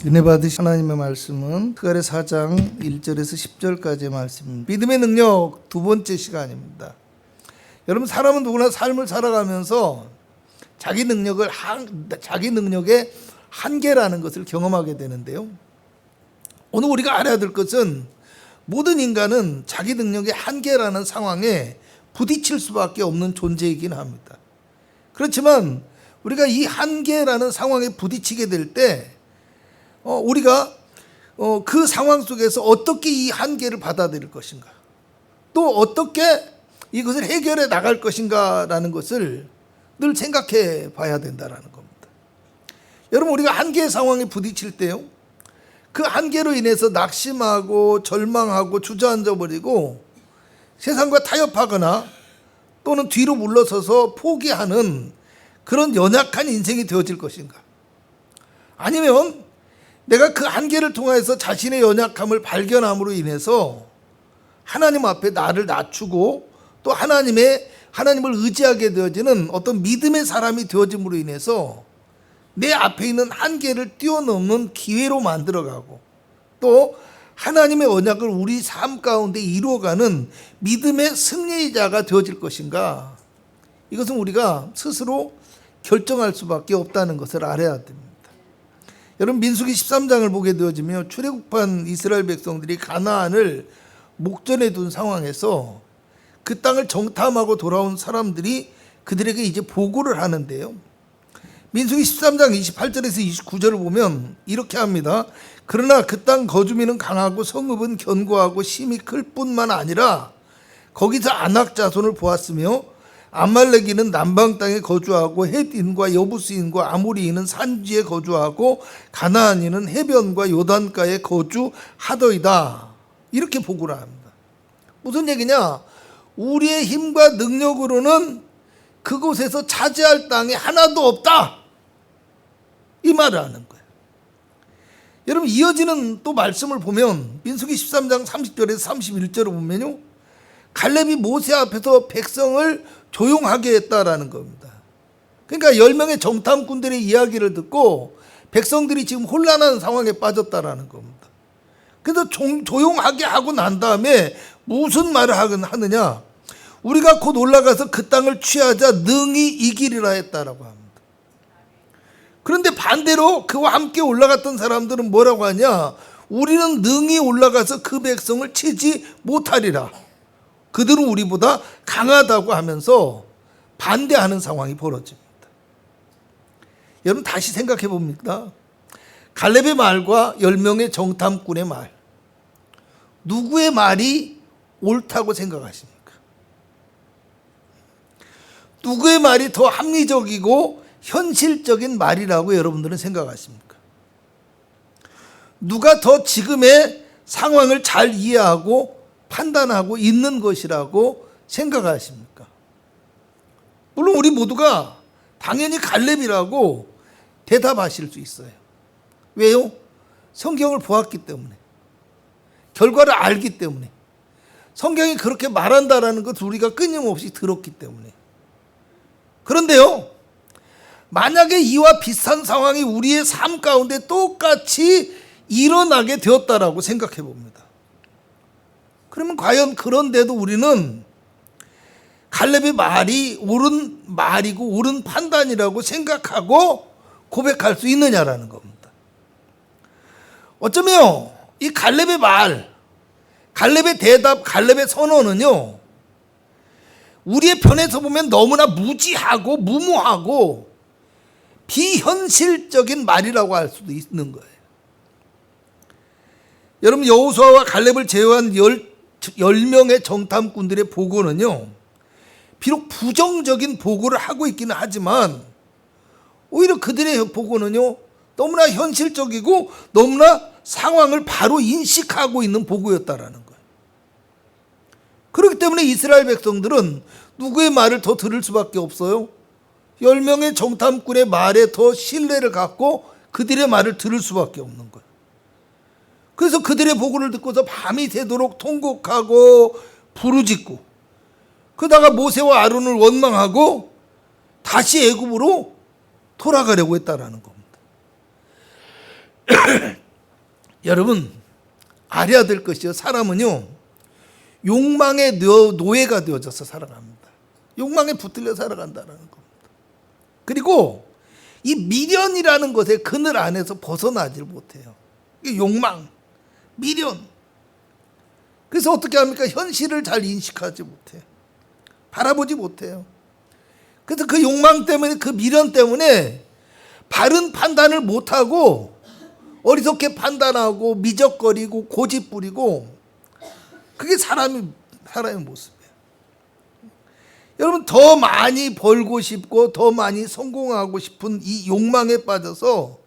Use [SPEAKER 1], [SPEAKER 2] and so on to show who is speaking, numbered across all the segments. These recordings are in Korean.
[SPEAKER 1] 은혜 받으신 하나님의 말씀은 스가랴 4장 1절에서 10절까지의 말씀입니다. 믿음의 능력 두 번째 시간입니다. 여러분, 사람은 누구나 삶을 살아가면서 자기 능력의 한계라는 것을 경험하게 되는데요. 오늘 우리가 알아야 될 것은 모든 인간은 자기 능력의 한계라는 상황에 부딪힐 수밖에 없는 존재이긴 합니다. 그렇지만 우리가 이 한계라는 상황에 부딪히게 될 때 우리가 그 상황 속에서 어떻게 이 한계를 받아들일 것인가, 또 어떻게 이것을 해결해 나갈 것인가라는 것을 늘 생각해 봐야 된다는 겁니다. 여러분, 우리가 한계의 상황에 부딪힐 때요, 그 한계로 인해서 낙심하고 절망하고 주저앉아 버리고 세상과 타협하거나 또는 뒤로 물러서서 포기하는 그런 연약한 인생이 되어질 것인가, 아니면 내가 그 한계를 통해서 자신의 연약함을 발견함으로 인해서 하나님 앞에 나를 낮추고 또 하나님을 의지하게 되어지는 어떤 믿음의 사람이 되어짐으로 인해서 내 앞에 있는 한계를 뛰어넘는 기회로 만들어가고 또 하나님의 언약을 우리 삶 가운데 이루어가는 믿음의 승리자가 되어질 것인가, 이것은 우리가 스스로 결정할 수밖에 없다는 것을 알아야 됩니다. 여러분, 민수기 13장을 보게 되어지며 출애굽한 이스라엘 백성들이 가나안을 목전에 둔 상황에서 그 땅을 정탐하고 돌아온 사람들이 그들에게 이제 보고를 하는데요, 민수기 13장 28절에서 29절을 보면 이렇게 합니다. 그러나 그 땅 거주민은 강하고 성읍은 견고하고 심이 클 뿐만 아니라 거기서 아낙 자손을 보았으며 아말렉인은 남방 땅에 거주하고 헷인과 여부스인과 아모리인은 산지에 거주하고 가나안인은 해변과 요단가에 거주하더이다. 이렇게 보고를 합니다. 무슨 얘기냐? 우리의 힘과 능력으로는 그곳에서 차지할 땅이 하나도 없다, 이 말을 하는 거예요. 여러분, 이어지는 또 말씀을 보면 민수기 13장 30절에서 31절을 보면요, 갈렙이 모세 앞에서 백성을 조용하게 했다라는 겁니다. 그러니까 10명의 정탐꾼들의 이야기를 듣고 백성들이 지금 혼란한 상황에 빠졌다라는 겁니다. 그래서 조용하게 하고 난 다음에 무슨 말을 하느냐? 우리가 곧 올라가서 그 땅을 취하자 능히 이기리라 했다라고 합니다. 그런데 반대로 그와 함께 올라갔던 사람들은 뭐라고 하냐? 우리는 능히 올라가서 그 백성을 치지 못하리라. 그들은 우리보다 강하다고 하면서 반대하는 상황이 벌어집니다. 여러분, 다시 생각해 봅니다. 갈렙의 말과 10명의 정탐꾼의 말, 누구의 말이 옳다고 생각하십니까? 누구의 말이 더 합리적이고 현실적인 말이라고 여러분들은 생각하십니까? 누가 더 지금의 상황을 잘 이해하고 판단하고 있는 것이라고 생각하십니까? 물론 우리 모두가 당연히 갈렙이라고 대답하실 수 있어요. 왜요? 성경을 보았기 때문에, 결과를 알기 때문에, 성경이 그렇게 말한다라는 것을 우리가 끊임없이 들었기 때문에. 그런데요, 만약에 이와 비슷한 상황이 우리의 삶 가운데 똑같이 일어나게 되었다라고 생각해 봅니다. 그러면 과연 그런데도 우리는 갈렙의 말이 옳은 말이고 옳은 판단이라고 생각하고 고백할 수 있느냐라는 겁니다. 어쩌면 이 갈렙의 말, 갈렙의 대답, 갈렙의 선언은요, 우리의 편에서 보면 너무나 무지하고 무모하고 비현실적인 말이라고 할 수도 있는 거예요. 여러분, 여호수아와 갈렙을 제외한 10명의 정탐꾼들의 보고는요, 비록 부정적인 보고를 하고 있기는 하지만 오히려 그들의 보고는요, 너무나 현실적이고 너무나 상황을 바로 인식하고 있는 보고였다라는 거예요. 그렇기 때문에 이스라엘 백성들은 누구의 말을 더 들을 수밖에 없어요? 10명의 정탐꾼의 말에 더 신뢰를 갖고 그들의 말을 들을 수밖에 없는 거예요. 그래서 그들의 보고를 듣고서 밤이 새도록 통곡하고 부르짖고, 그러다가 모세와 아론을 원망하고 다시 애굽으로 돌아가려고 했다라는 겁니다. 여러분 알아야 될 것이요, 사람은요 욕망의 노예가 되어져서 살아갑니다. 욕망에 붙들려 살아간다는 겁니다. 그리고 이 미련이라는 것의 그늘 안에서 벗어나질 못해요. 이 욕망, 미련. 그래서 어떻게 합니까? 현실을 잘 인식하지 못해요. 바라보지 못해요. 그래서 그 욕망 때문에, 그 미련 때문에 바른 판단을 못하고 어리석게 판단하고 미적거리고 고집 부리고, 그게 사람의 모습이에요. 여러분 더 많이 벌고 싶고 더 많이 성공하고 싶은 이 욕망에 빠져서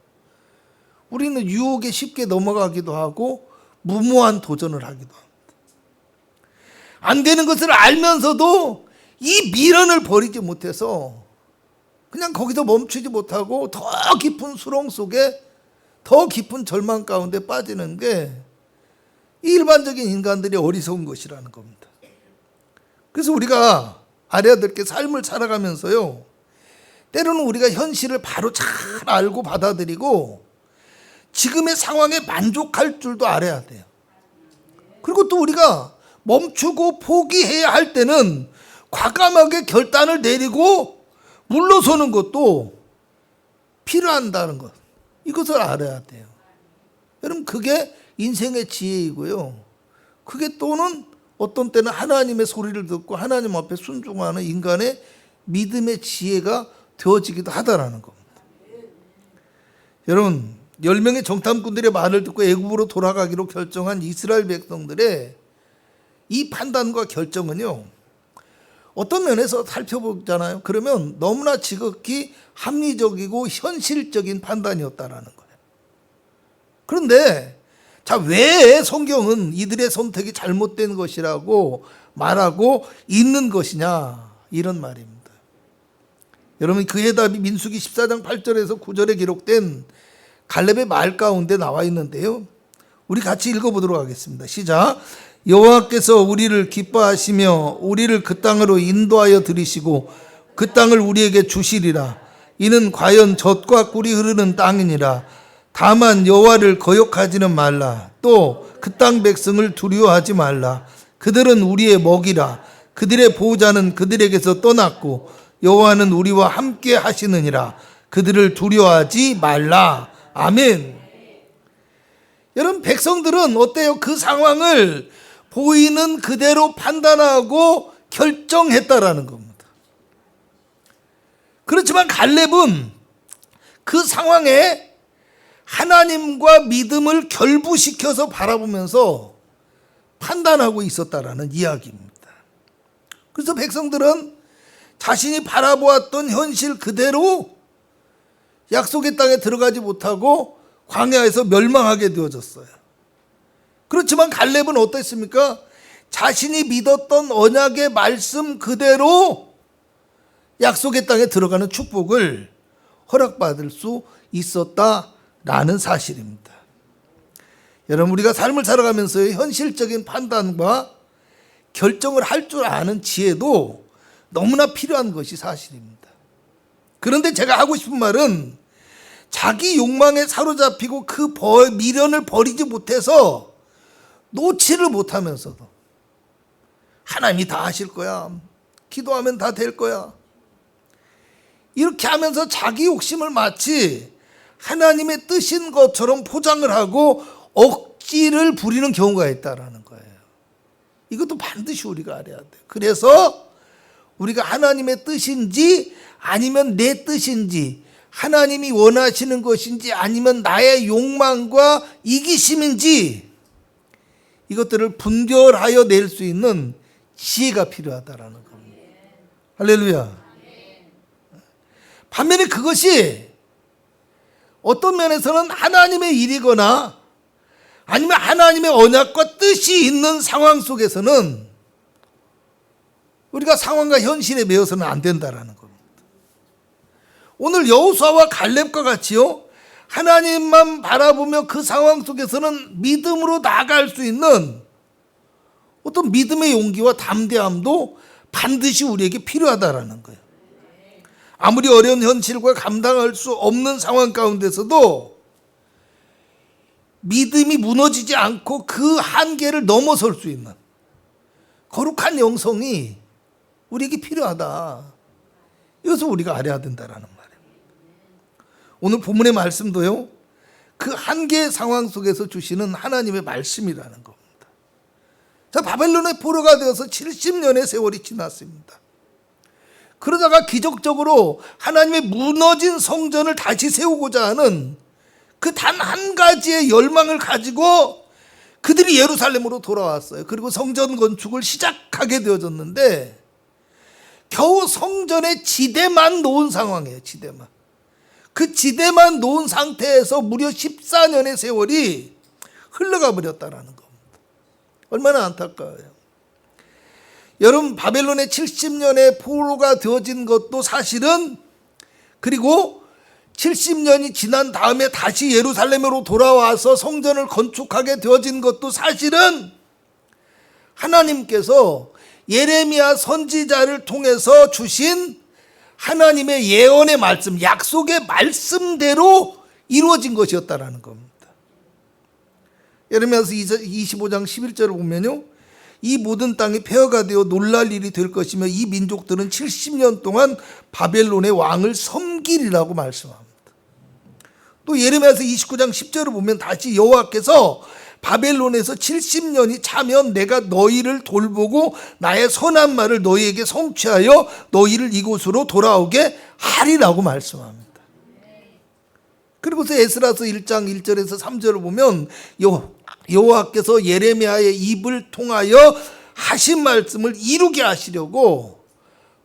[SPEAKER 1] 우리는 유혹에 쉽게 넘어가기도 하고 무모한 도전을 하기도 합니다. 안 되는 것을 알면서도 이 미련을 버리지 못해서 그냥 거기서 멈추지 못하고 더 깊은 수렁 속에, 더 깊은 절망 가운데 빠지는 게 일반적인 인간들이 어리석은 것이라는 겁니다. 그래서 우리가 알아야 될 게, 삶을 살아가면서요 때로는 우리가 현실을 바로 잘 알고 받아들이고 지금의 상황에 만족할 줄도 알아야 돼요. 그리고 또 우리가 멈추고 포기해야 할 때는 과감하게 결단을 내리고 물러서는 것도 필요한다는 것, 이것을 알아야 돼요. 여러분 그게 인생의 지혜이고요, 그게 또는 어떤 때는 하나님의 소리를 듣고 하나님 앞에 순종하는 인간의 믿음의 지혜가 되어지기도 하다라는 겁니다. 여러분 10명의 정탐꾼들의 말을 듣고 애굽으로 돌아가기로 결정한 이스라엘 백성들의 이 판단과 결정은요, 어떤 면에서 살펴보잖아요. 그러면 너무나 지극히 합리적이고 현실적인 판단이었다라는 거예요. 그런데 자, 왜 성경은 이들의 선택이 잘못된 것이라고 말하고 있는 것이냐, 이런 말입니다. 여러분 그의 답이 민수기 14장 8절에서 9절에 기록된 갈렙의 말 가운데 나와 있는데요, 우리 같이 읽어보도록 하겠습니다. 시작. 여호와께서 우리를 기뻐하시며 우리를 그 땅으로 인도하여 들이시고 그 땅을 우리에게 주시리라. 이는 과연 젖과 꿀이 흐르는 땅이니라. 다만 여호와를 거역하지는 말라. 또 그 땅 백성을 두려워하지 말라. 그들은 우리의 먹이라. 그들의 보호자는 그들에게서 떠났고 여호와는 우리와 함께 하시느니라. 그들을 두려워하지 말라. 아멘. 여러분 백성들은 어때요? 그 상황을 보이는 그대로 판단하고 결정했다라는 겁니다. 그렇지만 갈렙은 그 상황에 하나님과 믿음을 결부시켜서 바라보면서 판단하고 있었다라는 이야기입니다. 그래서 백성들은 자신이 바라보았던 현실 그대로 약속의 땅에 들어가지 못하고 광야에서 멸망하게 되어졌어요. 그렇지만 갈렙은 어땠습니까? 자신이 믿었던 언약의 말씀 그대로 약속의 땅에 들어가는 축복을 허락받을 수 있었다라는 사실입니다. 여러분 우리가 삶을 살아가면서 현실적인 판단과 결정을 할 줄 아는 지혜도 너무나 필요한 것이 사실입니다. 그런데 제가 하고 싶은 말은, 자기 욕망에 사로잡히고 그 미련을 버리지 못해서 놓지를 못하면서도 하나님이 다 하실 거야, 기도하면 다 될 거야, 이렇게 하면서 자기 욕심을 마치 하나님의 뜻인 것처럼 포장을 하고 억지를 부리는 경우가 있다라는 거예요. 이것도 반드시 우리가 알아야 돼요. 그래서 우리가 하나님의 뜻인지 아니면 내 뜻인지, 하나님이 원하시는 것인지 아니면 나의 욕망과 이기심인지, 이것들을 분별하여 낼 수 있는 지혜가 필요하다라는 겁니다. 할렐루야. 반면에 그것이 어떤 면에서는 하나님의 일이거나 아니면 하나님의 언약과 뜻이 있는 상황 속에서는 우리가 상황과 현실에 매여서는 안 된다라는 겁니다. 오늘 여호수아와 갈렙과 같이요, 하나님만 바라보며 그 상황 속에서는 믿음으로 나아갈 수 있는 어떤 믿음의 용기와 담대함도 반드시 우리에게 필요하다라는 거예요. 아무리 어려운 현실과 감당할 수 없는 상황 가운데서도 믿음이 무너지지 않고 그 한계를 넘어설 수 있는 거룩한 영성이 우리에게 필요하다. 이것을 우리가 알아야 된다라는 말이에요. 오늘 본문의 말씀도요, 그 한계의 상황 속에서 주시는 하나님의 말씀이라는 겁니다. 자, 바벨론의 포로가 되어서 70년의 세월이 지났습니다. 그러다가 기적적으로 하나님의 무너진 성전을 다시 세우고자 하는 그 단 한 가지의 열망을 가지고 그들이 예루살렘으로 돌아왔어요. 그리고 성전 건축을 시작하게 되어졌는데 겨우 성전의 지대만 놓은 상황이에요. 지대만. 그 지대만 놓은 상태에서 무려 14년의 세월이 흘러가 버렸다라는 겁니다. 얼마나 안타까워요. 여러분, 바벨론의 70년의 포로가 되어진 것도 사실은, 그리고 70년이 지난 다음에 다시 예루살렘으로 돌아와서 성전을 건축하게 되어진 것도 사실은 하나님께서 예레미야 선지자를 통해서 주신 하나님의 예언의 말씀, 약속의 말씀대로 이루어진 것이었다라는 겁니다. 예레미야서 25장 11절을 보면요, 이 모든 땅이 폐허가 되어 놀랄 일이 될 것이며 이 민족들은 70년 동안 바벨론의 왕을 섬기리라고 말씀합니다. 또 예레미야서 29장 10절을 보면 다시 여호와께서 바벨론에서 70년이 차면 내가 너희를 돌보고 나의 선한 말을 너희에게 성취하여 너희를 이곳으로 돌아오게 하리라고 말씀합니다. 그리고서 에스라서 1장 1절에서 3절을 보면 여호와께서 예레미야의 입을 통하여 하신 말씀을 이루게 하시려고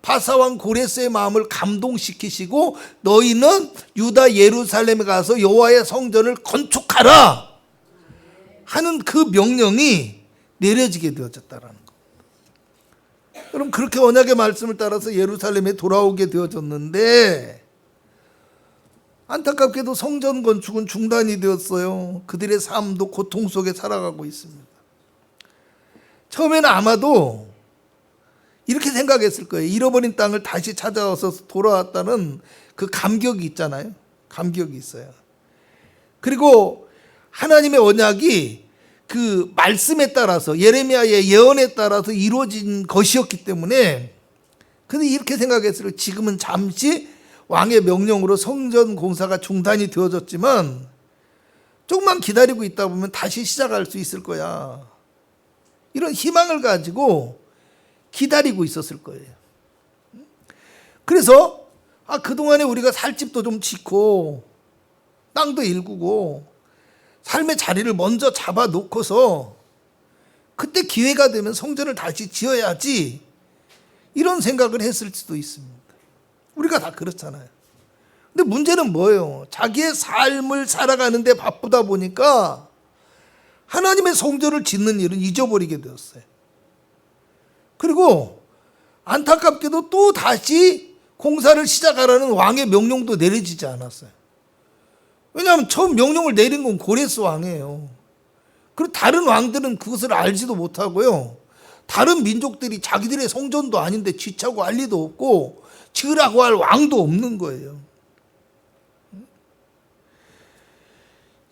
[SPEAKER 1] 바사왕 고레스의 마음을 감동시키시고 너희는 유다 예루살렘에 가서 여호와의 성전을 건축하라 하는 그 명령이 내려지게 되어졌다라는 겁니다. 여러분, 그렇게 언약의 말씀을 따라서 예루살렘에 돌아오게 되어졌는데 안타깝게도 성전 건축은 중단이 되었어요. 그들의 삶도 고통 속에 살아가고 있습니다. 처음에는 아마도 이렇게 생각했을 거예요. 잃어버린 땅을 다시 찾아와서 돌아왔다는 그 감격이 있잖아요. 감격이 있어요. 그리고 하나님의 언약이 그 말씀에 따라서, 예레미야의 예언에 따라서 이루어진 것이었기 때문에, 근데 이렇게 생각했을 거예요. 지금은 잠시 왕의 명령으로 성전 공사가 중단이 되어졌지만 조금만 기다리고 있다 보면 다시 시작할 수 있을 거야. 이런 희망을 가지고 기다리고 있었을 거예요. 그래서 그동안에 우리가 살 집도 좀 짓고 땅도 일구고 삶의 자리를 먼저 잡아놓고서 그때 기회가 되면 성전을 다시 지어야지, 이런 생각을 했을 수도 있습니다. 우리가 다 그렇잖아요. 근데 문제는 뭐예요? 자기의 삶을 살아가는데 바쁘다 보니까 하나님의 성전을 짓는 일은 잊어버리게 되었어요. 그리고 안타깝게도 또 다시 공사를 시작하라는 왕의 명령도 내려지지 않았어요. 왜냐하면 처음 명령을 내린 건 고레스 왕이에요. 그리고 다른 왕들은 그것을 알지도 못하고요, 다른 민족들이 자기들의 성전도 아닌데 지차고 할 리도 없고 지으라고 할 왕도 없는 거예요.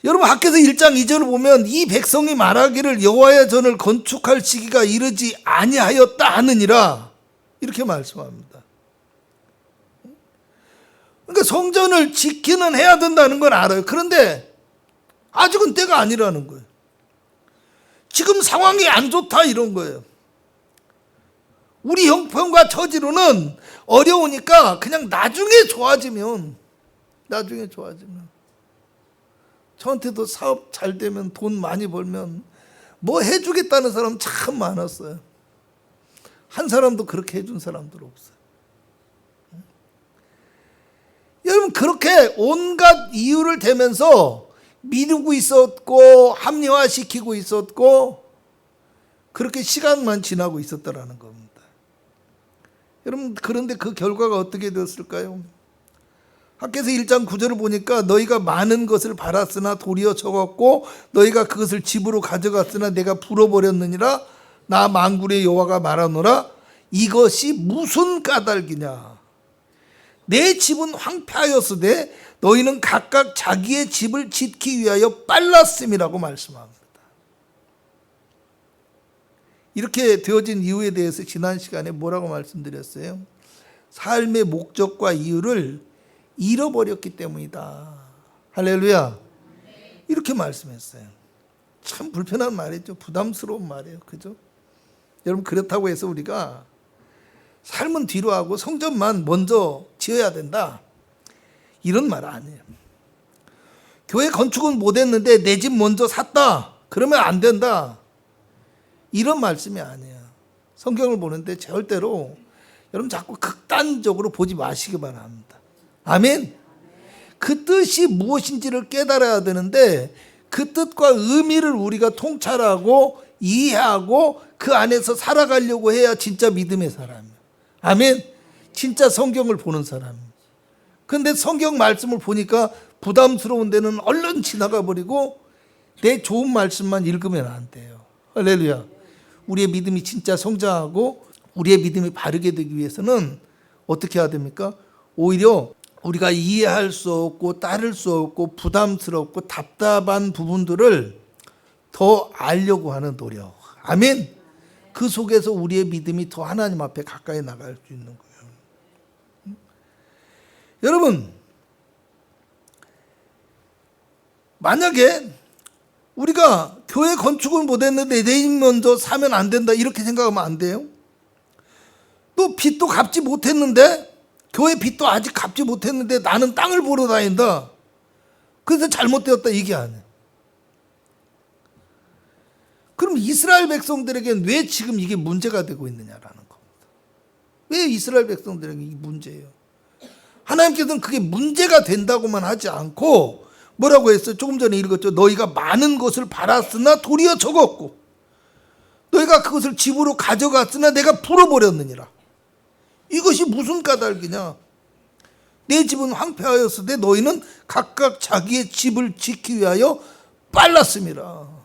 [SPEAKER 1] 여러분, 학개서 1장 2절을 보면 이 백성이 말하기를 여호와의 전을 건축할 시기가 이르지 아니하였다 하느니라, 이렇게 말씀합니다. 그러니까 성전을 지키는 해야 된다는 건 알아요. 그런데 아직은 때가 아니라는 거예요. 지금 상황이 안 좋다, 이런 거예요. 우리 형편과 처지로는 어려우니까 그냥 나중에 좋아지면 저한테도 사업 잘 되면, 돈 많이 벌면 뭐 해주겠다는 사람 참 많았어요. 한 사람도 그렇게 해준 사람들 없어요. 여러분, 그렇게 온갖 이유를 대면서 미루고 있었고 합리화시키고 있었고 그렇게 시간만 지나고 있었다라는 겁니다. 여러분, 그런데 그 결과가 어떻게 되었을까요? 학개서 1장 9절을 보니까 너희가 많은 것을 바랐으나 도리어 적었고 너희가 그것을 집으로 가져갔으나 내가 불어버렸느니라. 나 만군의 여호와가 말하노라. 이것이 무슨 까닭이냐. 내 집은 황폐하였으되 너희는 각각 자기의 집을 짓기 위하여 빨랐음이라고 말씀합니다. 이렇게 되어진 이유에 대해서 지난 시간에 뭐라고 말씀드렸어요? 삶의 목적과 이유를 잃어버렸기 때문이다. 할렐루야. 이렇게 말씀했어요. 참 불편한 말이죠. 부담스러운 말이에요. 그죠? 여러분, 그렇다고 해서 우리가 삶은 뒤로 하고 성전만 먼저 지어야 된다, 이런 말 아니에요. 교회 건축은 못했는데 내 집 먼저 샀다, 그러면 안 된다, 이런 말씀이 아니에요. 성경을 보는데 절대로 여러분 자꾸 극단적으로 보지 마시기 바랍니다. 아멘. 그 뜻이 무엇인지를 깨달아야 되는데 그 뜻과 의미를 우리가 통찰하고 이해하고 그 안에서 살아가려고 해야 진짜 믿음의 사람이에요. 아멘. 진짜 성경을 보는 사람이에요. 그런데 성경 말씀을 보니까 부담스러운 데는 얼른 지나가 버리고 내 좋은 말씀만 읽으면 안 돼요. 할렐루야. 우리의 믿음이 진짜 성장하고 우리의 믿음이 바르게 되기 위해서는 어떻게 해야 됩니까? 오히려 우리가 이해할 수 없고 따를 수 없고 부담스럽고 답답한 부분들을 더 알려고 하는 노력. 아멘. 그 속에서 우리의 믿음이 더 하나님 앞에 가까이 나갈 수 있는 거예요. 여러분, 만약에 우리가 교회 건축을 못했는데 내 집 먼저 사면 안 된다, 이렇게 생각하면 안 돼요. 또 빚도 갚지 못했는데, 교회 빚도 아직 갚지 못했는데 나는 땅을 보러 다닌다, 그래서 잘못되었다, 이게 아니에요. 그럼 이스라엘 백성들에게는 왜 지금 이게 문제가 되고 있느냐라는 겁니다. 왜 이스라엘 백성들에게 이게 문제예요? 하나님께서는 그게 문제가 된다고만 하지 않고 뭐라고 했어요? 조금 전에 읽었죠. 너희가 많은 것을 팔았으나 도리어 적었고 너희가 그것을 집으로 가져갔으나 내가 풀어버렸느니라. 이것이 무슨 까닭이냐? 내 집은 황폐하였으되 너희는 각각 자기의 집을 짓기 위하여 빨랐음이라.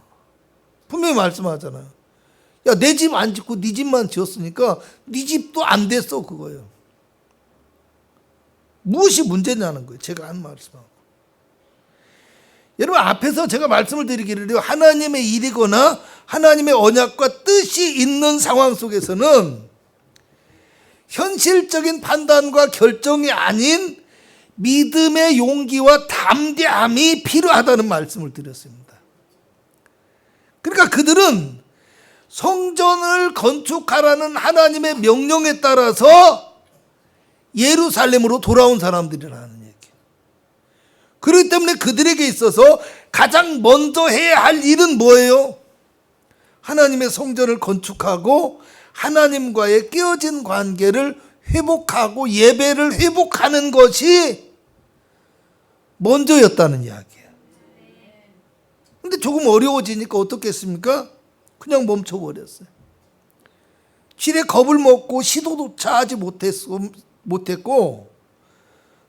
[SPEAKER 1] 분명히 말씀하잖아요. 야, 내 집 안 짓고 네 집만 지었으니까 네 집도 안 됐어, 그거예요. 무엇이 문제냐는 거예요. 제가 한 말씀하고. 여러분, 앞에서 제가 말씀을 드리기를 하나님의 일이거나 하나님의 언약과 뜻이 있는 상황 속에서는 현실적인 판단과 결정이 아닌 믿음의 용기와 담대함이 필요하다는 말씀을 드렸습니다. 그러니까 그들은 성전을 건축하라는 하나님의 명령에 따라서 예루살렘으로 돌아온 사람들이라는 얘기예요. 그렇기 때문에 그들에게 있어서 가장 먼저 해야 할 일은 뭐예요? 하나님의 성전을 건축하고 하나님과의 깨어진 관계를 회복하고 예배를 회복하는 것이 먼저였다는 이야기예요. 근데 조금 어려워지니까 어떻겠습니까? 그냥 멈춰버렸어요. 지레 겁을 먹고 시도조차 하지 못했고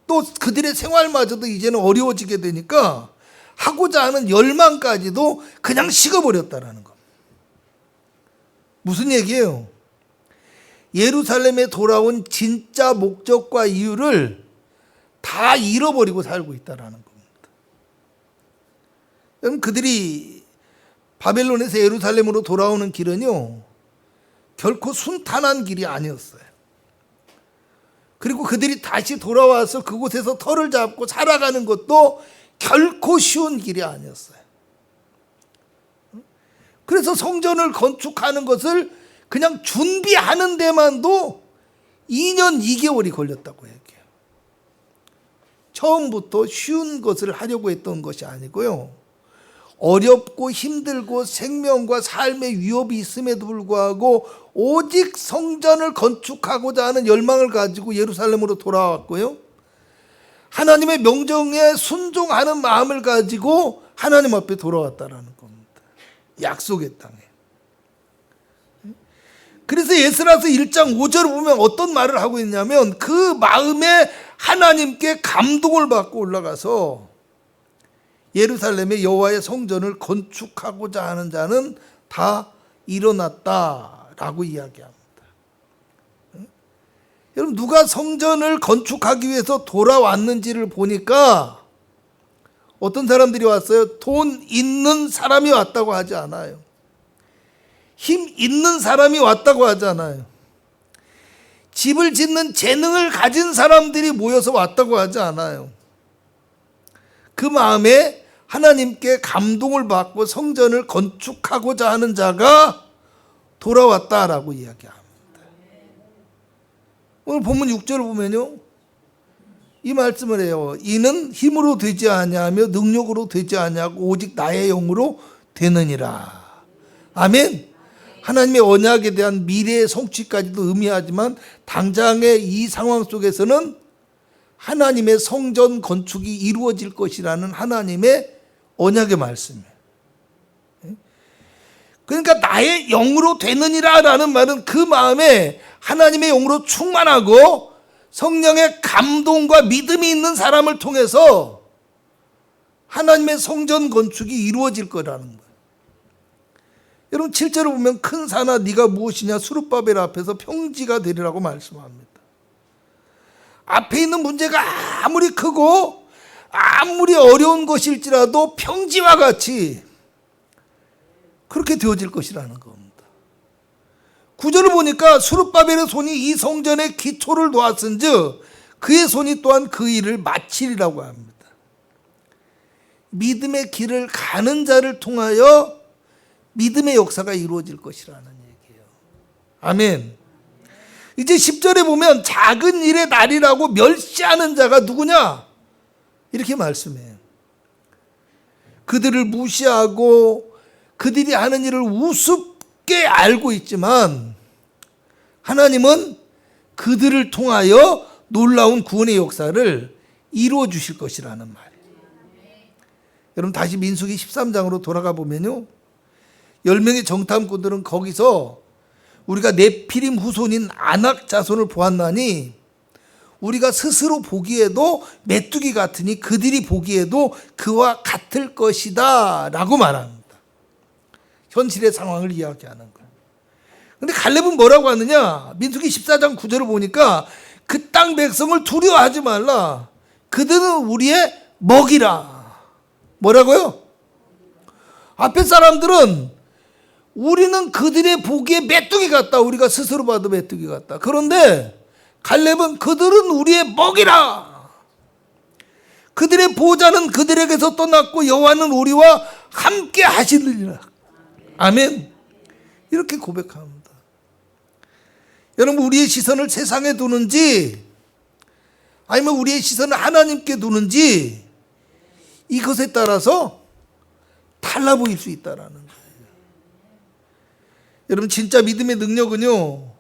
[SPEAKER 1] 또 그들의 생활마저도 이제는 어려워지게 되니까 하고자 하는 열망까지도 그냥 식어버렸다라는 겁니다. 무슨 얘기예요? 예루살렘에 돌아온 진짜 목적과 이유를 다 잃어버리고 살고 있다라는 겁니다. 여러분, 그들이 바벨론에서 예루살렘으로 돌아오는 길은요, 결코 순탄한 길이 아니었어요. 그리고 그들이 다시 돌아와서 그곳에서 터를 잡고 살아가는 것도 결코 쉬운 길이 아니었어요. 그래서 성전을 건축하는 것을 그냥 준비하는 데만도 2년 2개월이 걸렸다고 얘기해요. 처음부터 쉬운 것을 하려고 했던 것이 아니고요, 어렵고 힘들고 생명과 삶의 위협이 있음에도 불구하고 오직 성전을 건축하고자 하는 열망을 가지고 예루살렘으로 돌아왔고요, 하나님의 명령에 순종하는 마음을 가지고 하나님 앞에 돌아왔다라는 겁니다. 약속의 땅에. 그래서 에스라서 1장 5절을 보면 어떤 말을 하고 있냐면, 그 마음에 하나님께 감동을 받고 올라가서 예루살렘의 여호와의 성전을 건축하고자 하는 자는 다 일어났다라고 이야기합니다. 여러분, 누가 성전을 건축하기 위해서 돌아왔는지를 보니까 어떤 사람들이 왔어요? 돈 있는 사람이 왔다고 하지 않아요. 힘 있는 사람이 왔다고 하지 않아요. 집을 짓는 재능을 가진 사람들이 모여서 왔다고 하지 않아요. 그 마음에 하나님께 감동을 받고 성전을 건축하고자 하는 자가 돌아왔다라고 이야기합니다. 오늘 본문 6절을 보면요, 이 말씀을 해요. 이는 힘으로 되지 아니하며 능력으로 되지 아니하고 오직 나의 영으로 되느니라. 아멘. 하나님의 언약에 대한 미래의 성취까지도 의미하지만 당장의 이 상황 속에서는 하나님의 성전 건축이 이루어질 것이라는 하나님의 언약의 말씀이에요. 그러니까 나의 영으로 되느니라 라는 말은 그 마음에 하나님의 영으로 충만하고 성령의 감동과 믿음이 있는 사람을 통해서 하나님의 성전 건축이 이루어질 거라는 거예요. 여러분, 7절을 보면 큰 산아 네가 무엇이냐 수룹바벨 앞에서 평지가 되리라고 말씀합니다. 앞에 있는 문제가 아무리 크고 아무리 어려운 것일지라도 평지와 같이 그렇게 되어질 것이라는 겁니다. 9절을 보니까 수룹바벨의 손이 이 성전의 기초를 놓았은즉 그의 손이 또한 그 일을 마치리라고 합니다. 믿음의 길을 가는 자를 통하여 믿음의 역사가 이루어질 것이라는 얘기예요. 아멘. 이제 10절에 보면 작은 일의 날이라고 멸시하는 자가 누구냐? 이렇게 말씀해요. 그들을 무시하고 그들이 하는 일을 우습게 알고 있지만 하나님은 그들을 통하여 놀라운 구원의 역사를 이루어 주실 것이라는 말이에요. 여러분, 다시 민수기 13장으로 돌아가 보면요, 10명의 정탐꾼들은 거기서 우리가 네피림 후손인 아낙 자손을 보았나니 우리가 스스로 보기에도 메뚜기 같으니 그들이 보기에도 그와 같을 것이다 라고 말합니다. 현실의 상황을 이야기하는 거예요. 그런데 갈렙은 뭐라고 하느냐? 민수기 14장 9절을 보니까 그 땅 백성을 두려워하지 말라. 그들은 우리의 먹이라. 뭐라고요? 앞에 사람들은 우리는 그들의 보기에 메뚜기 같다. 우리가 스스로 봐도 메뚜기 같다. 그런데 갈렙은 그들은 우리의 먹이라. 그들의 보호자는 그들에게서 떠났고 여호와는 우리와 함께 하시느니라. 아멘. 이렇게 고백합니다. 여러분, 우리의 시선을 세상에 두는지 아니면 우리의 시선을 하나님께 두는지 이것에 따라서 달라 보일 수 있다라는 거예요. 여러분, 진짜 믿음의 능력은요,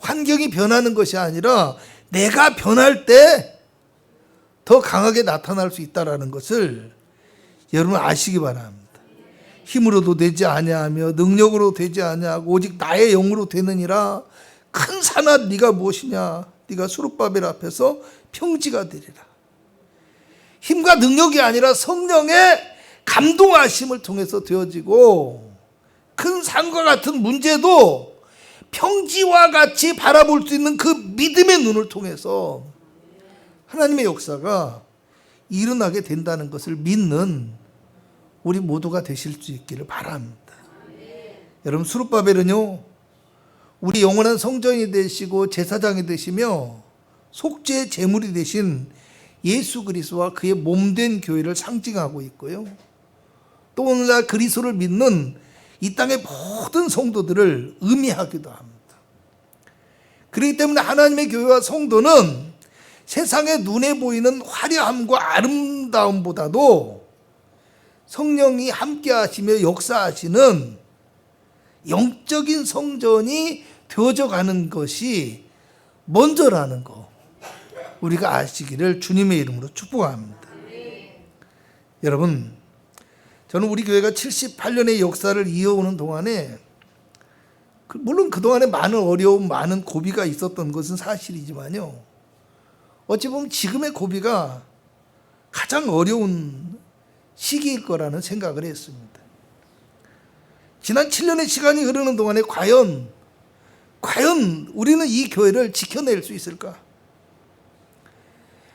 [SPEAKER 1] 환경이 변하는 것이 아니라 내가 변할 때 더 강하게 나타날 수 있다라는 것을 여러분 아시기 바랍니다. 힘으로도 되지 아니하며 능력으로 되지 아니하고 오직 나의 영으로 되느니라. 큰 산아 네가 무엇이냐? 네가 수룹바벨 앞에서 평지가 되리라. 힘과 능력이 아니라 성령의 감동하심을 통해서 되어지고 큰 산과 같은 문제도 평지와 같이 바라볼 수 있는 그 믿음의 눈을 통해서 하나님의 역사가 일어나게 된다는 것을 믿는 우리 모두가 되실 수 있기를 바랍니다. 여러분, 수룹바벨은요, 우리 영원한 성전이 되시고 제사장이 되시며 속죄의 제물이 되신 예수 그리스도와 그의 몸된 교회를 상징하고 있고요, 또 오늘날 그리스도를 믿는 이 땅의 모든 성도들을 의미하기도 합니다. 그렇기 때문에 하나님의 교회와 성도는 세상의 눈에 보이는 화려함과 아름다움보다도 성령이 함께 하시며 역사하시는 영적인 성전이 되어져 가는 것이 먼저라는 거 우리가 아시기를 주님의 이름으로 축복합니다. 여러분, 저는 우리 교회가 78년의 역사를 이어오는 동안에 물론 그동안에 많은 어려움, 많은 고비가 있었던 것은 사실이지만요, 어찌 보면 지금의 고비가 가장 어려운 시기일 거라는 생각을 했습니다. 지난 7년의 시간이 흐르는 동안에 과연 과연 우리는 이 교회를 지켜낼 수 있을까?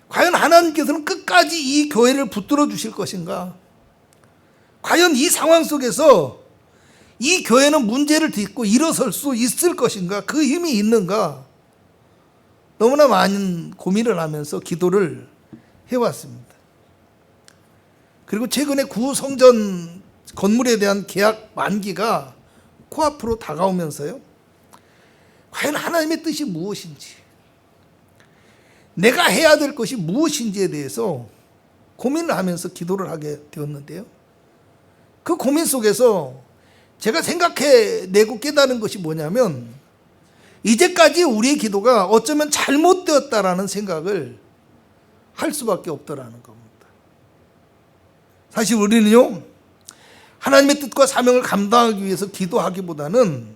[SPEAKER 1] 과연 하나님께서는 끝까지 이 교회를 붙들어 주실 것인가? 과연 이 상황 속에서 이 교회는 문제를 딛고 일어설 수 있을 것인가? 그 힘이 있는가? 너무나 많은 고민을 하면서 기도를 해왔습니다. 그리고 최근에 구성전 건물에 대한 계약 만기가 코앞으로 다가오면서요, 과연 하나님의 뜻이 무엇인지, 내가 해야 될 것이 무엇인지에 대해서 고민을 하면서 기도를 하게 되었는데요, 그 고민 속에서 제가 생각해내고 깨달은 것이 뭐냐면, 이제까지 우리의 기도가 어쩌면 잘못되었다라는 생각을 할 수밖에 없더라는 겁니다. 사실 우리는요, 하나님의 뜻과 사명을 감당하기 위해서 기도하기보다는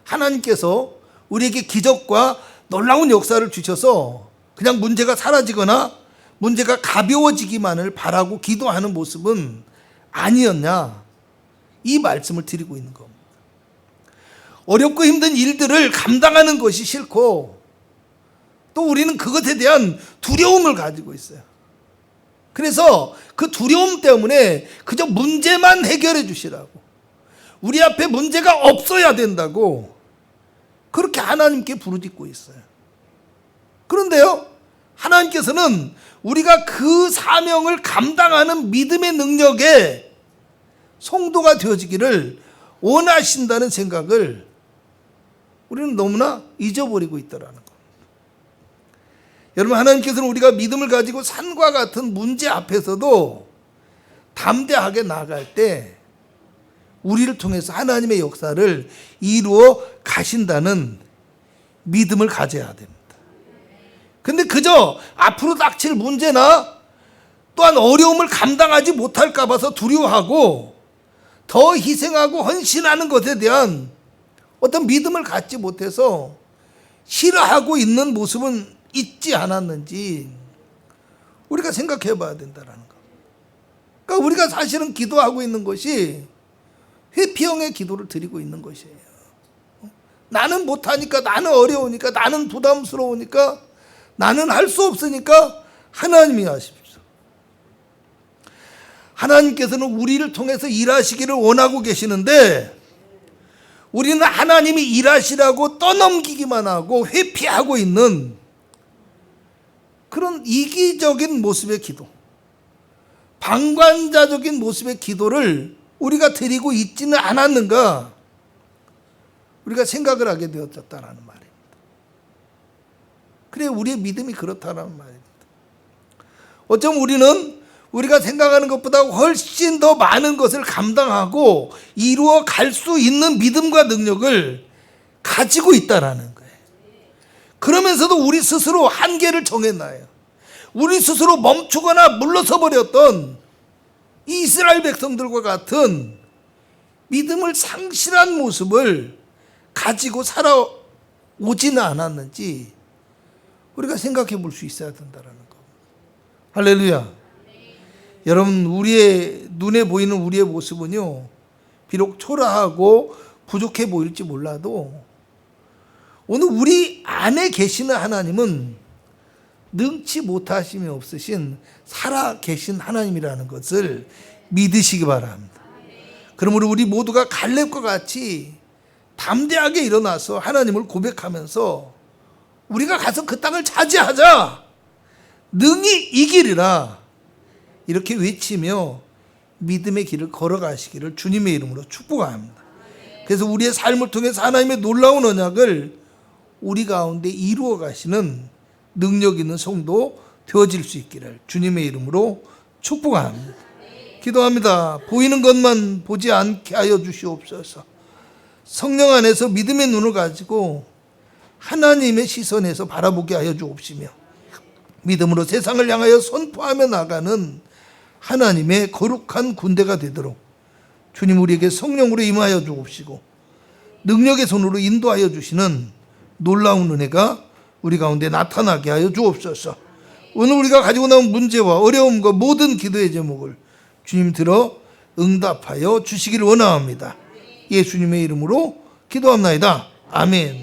[SPEAKER 1] 하나님께서 우리에게 기적과 놀라운 역사를 주셔서 그냥 문제가 사라지거나 문제가 가벼워지기만을 바라고 기도하는 모습은 아니었냐, 이 말씀을 드리고 있는 겁니다. 어렵고 힘든 일들을 감당하는 것이 싫고, 또 우리는 그것에 대한 두려움을 가지고 있어요. 그래서 그 두려움 때문에 그저 문제만 해결해 주시라고, 우리 앞에 문제가 없어야 된다고 그렇게 하나님께 부르짖고 있어요. 그런데요, 하나님께서는 우리가 그 사명을 감당하는 믿음의 능력에 성도가 되어지기를 원하신다는 생각을 우리는 너무나 잊어버리고 있더라는 겁니다. 여러분, 하나님께서는 우리가 믿음을 가지고 산과 같은 문제 앞에서도 담대하게 나아갈 때 우리를 통해서 하나님의 역사를 이루어 가신다는 믿음을 가져야 됩니다. 근데 그저 앞으로 닥칠 문제나 또한 어려움을 감당하지 못할까 봐서 두려워하고 더 희생하고 헌신하는 것에 대한 어떤 믿음을 갖지 못해서 싫어하고 있는 모습은 있지 않았는지 우리가 생각해 봐야 된다는 거. 그러니까 우리가 사실은 기도하고 있는 것이 회피형의 기도를 드리고 있는 것이에요. 나는 못하니까, 나는 어려우니까, 나는 부담스러우니까, 나는 할 수 없으니까 하나님이 하십시오. 하나님께서는 우리를 통해서 일하시기를 원하고 계시는데, 우리는 하나님이 일하시라고 떠넘기기만 하고 회피하고 있는 그런 이기적인 모습의 기도, 방관자적인 모습의 기도를 우리가 드리고 있지는 않았는가, 우리가 생각을 하게 되었다라는 말입니다. 그래, 우리의 믿음이 그렇다라는 말입니다. 어쩌면 우리는 우리가 생각하는 것보다 훨씬 더 많은 것을 감당하고 이루어 갈 수 있는 믿음과 능력을 가지고 있다라는 거예요. 그러면서도 우리 스스로 한계를 정해놔요. 우리 스스로 멈추거나 물러서 버렸던 이 이스라엘 백성들과 같은 믿음을 상실한 모습을 가지고 살아오지는 않았는지 우리가 생각해 볼 수 있어야 된다는 거. 할렐루야. 여러분, 우리의 눈에 보이는 우리의 모습은요, 비록 초라하고 부족해 보일지 몰라도 오늘 우리 안에 계시는 하나님은 능치 못하심이 없으신 살아 계신 하나님이라는 것을 믿으시기 바랍니다. 그러므로 우리 모두가 갈렙과 같이 담대하게 일어나서 하나님을 고백하면서 우리가 가서 그 땅을 차지하자, 능히 이기리라, 이렇게 외치며 믿음의 길을 걸어가시기를 주님의 이름으로 축복합니다. 그래서 우리의 삶을 통해서 하나님의 놀라운 언약을 우리 가운데 이루어 가시는 능력 있는 성도 되어질 수 있기를 주님의 이름으로 축복합니다. 기도합니다. 보이는 것만 보지 않게 하여 주시옵소서. 성령 안에서 믿음의 눈을 가지고 하나님의 시선에서 바라보게 하여 주옵시며, 믿음으로 세상을 향하여 선포하며 나가는 하나님의 거룩한 군대가 되도록 주님 우리에게 성령으로 임하여 주옵시고, 능력의 손으로 인도하여 주시는 놀라운 은혜가 우리 가운데 나타나게 하여 주옵소서. 오늘 우리가 가지고 나온 문제와 어려움과 모든 기도의 제목을 주님 들어 응답하여 주시기를 원합니다. 예수님의 이름으로 기도합나이다. 아멘.